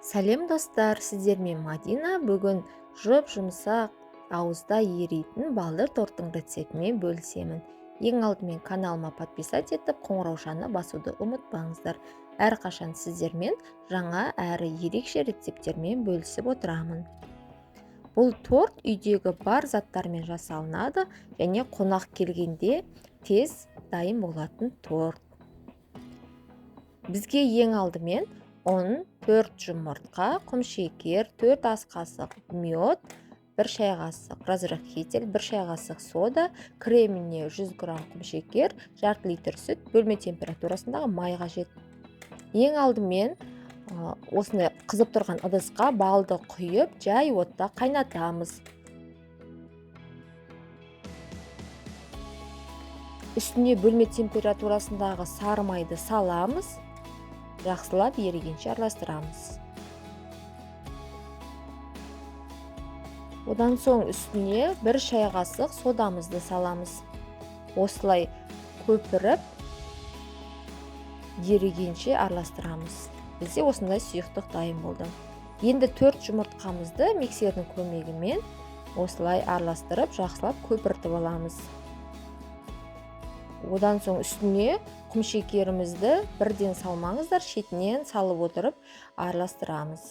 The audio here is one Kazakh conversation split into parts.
Сәлем достар, сіздермен Мадина. Бүгін жұмсақ ауызда еритін балдыр торттың рецептімен бөлісемін. Ең алдымен каналыма подписать етіп, қоңыраушаны басуды ұмытпаңыздар. Әрқашан сіздермен жаңа әрі ерекше рецепттермен бөлісіп отырамын. Бұл торт үйдегі бар заттармен жасалынады және қонақ келгенде тез дайын болатын торт. Бізге ең алдымен 4 жұмыртқа, құмшекер, 4 ас қасық мед, 1 шай қасық разрыхитель, 1 шай қасық сода, креміне 100 грамм құмшекер, жарты литр сүт, бөлме температурасындағы май қажет. Ең алдымен осындай қызып тұрған ыдысқа балды құйып, жай отта қайнатамыз. Үстіне бөлме температурасындағы сары майды саламыз. Жақсылап ерігенше араластырамыз. Одан соң үстіне 1 шай қасық содамызды саламыз. Осылай көпіріп ерігенше араластырамыз. Бізде осындай сұйықтық дайын болды. Енді 4 жұмыртқамызды миксердің көмегімен осылай араластырып, жақсылап көпіртіп аламыз. Одан соң үстіне құмшекерімізді бірден салмаңыздар, шетінен салып отырып араластырамыз.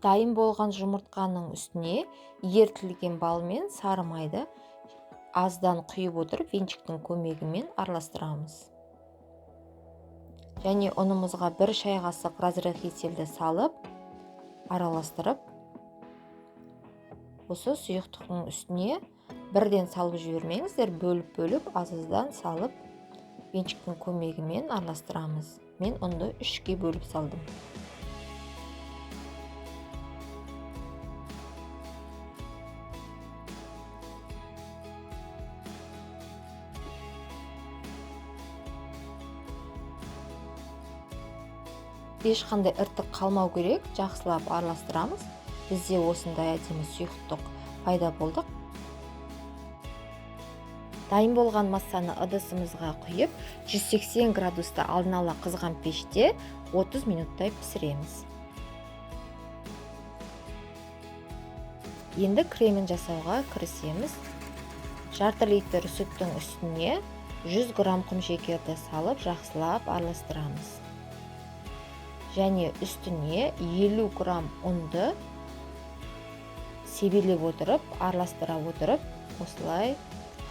Дайын болған жұмыртқаның үстіне ерітілген бал мен сары майды аздан құйып отырып, венчиктің көмегімен араластырамыз. Және ұнымызға 1 шай қасық разрыхительді салып, араластырып, осы сұйықтықтың үстіне бірден салып жібермеңіздер, бөліп аздан салып, венчиктің көмегімен араластырамыз. Мен ұнды 3-ке бөліп салдым. Ешқандай іртік қалмау керек, жақсылап араластырамыз. Бізде осындай әдемі сұйықтық пайда болды. Дайын болған массаны ыдысымызға құйып, 180 градуста алдын ала қызған пеште 30 минуттай пісіреміз. Енді кремін жасауға кірісеміз. Жарты литр сүттің үстіне 100 грамм құмшекерді салып, жақсылап араластырамыз. Және үстіне 50 грамм ұнды себелеп отырып, араластыра отырып, осылай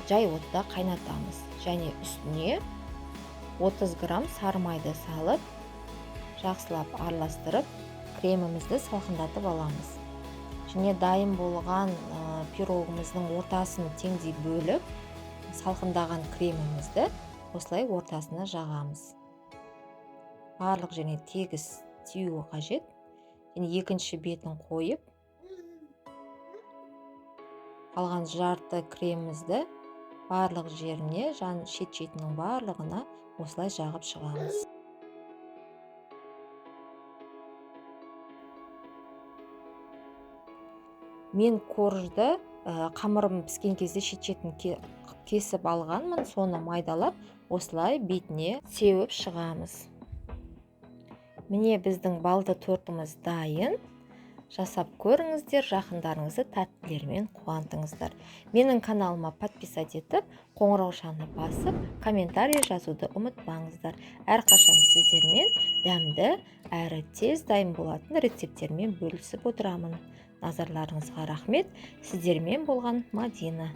жай отта қайнатамыз. Және үстіне 30 грамм сары майды салып, жақсылап араластырып, кремімізді салқындатып аламыз. Және дайын болған пирогымыздың ортасын теңдей бөліп, салқындаған кремімізді осылай ортасына жағамыз. Барлық және тегіс тиюі қажет. Және екінші бетін қойып, қалған жарты кремімізді барлық жеріне, шет-шетінің барлығына осылай жағып шығамыз. Мен коржды қамырым піскен кезде шет-шетін кесіп алғанмын, соны майдалап, осылай бетіне сеуіп шығамыз. Міне біздің балды тортымыз дайын. Жасап көріңіздер, жақындарыңызды тәттілермен қуантыңыздар. Менің каналыма подписать етіп, қоңыраушаны басып, комментарий жазуды ұмытпаңыздар. Әрқашан сіздермен дәмді әрі тез дайын болатын рецепттермен бөлісіп отырамын. Назарларыңызға рахмет. Сіздермен болған Мадина.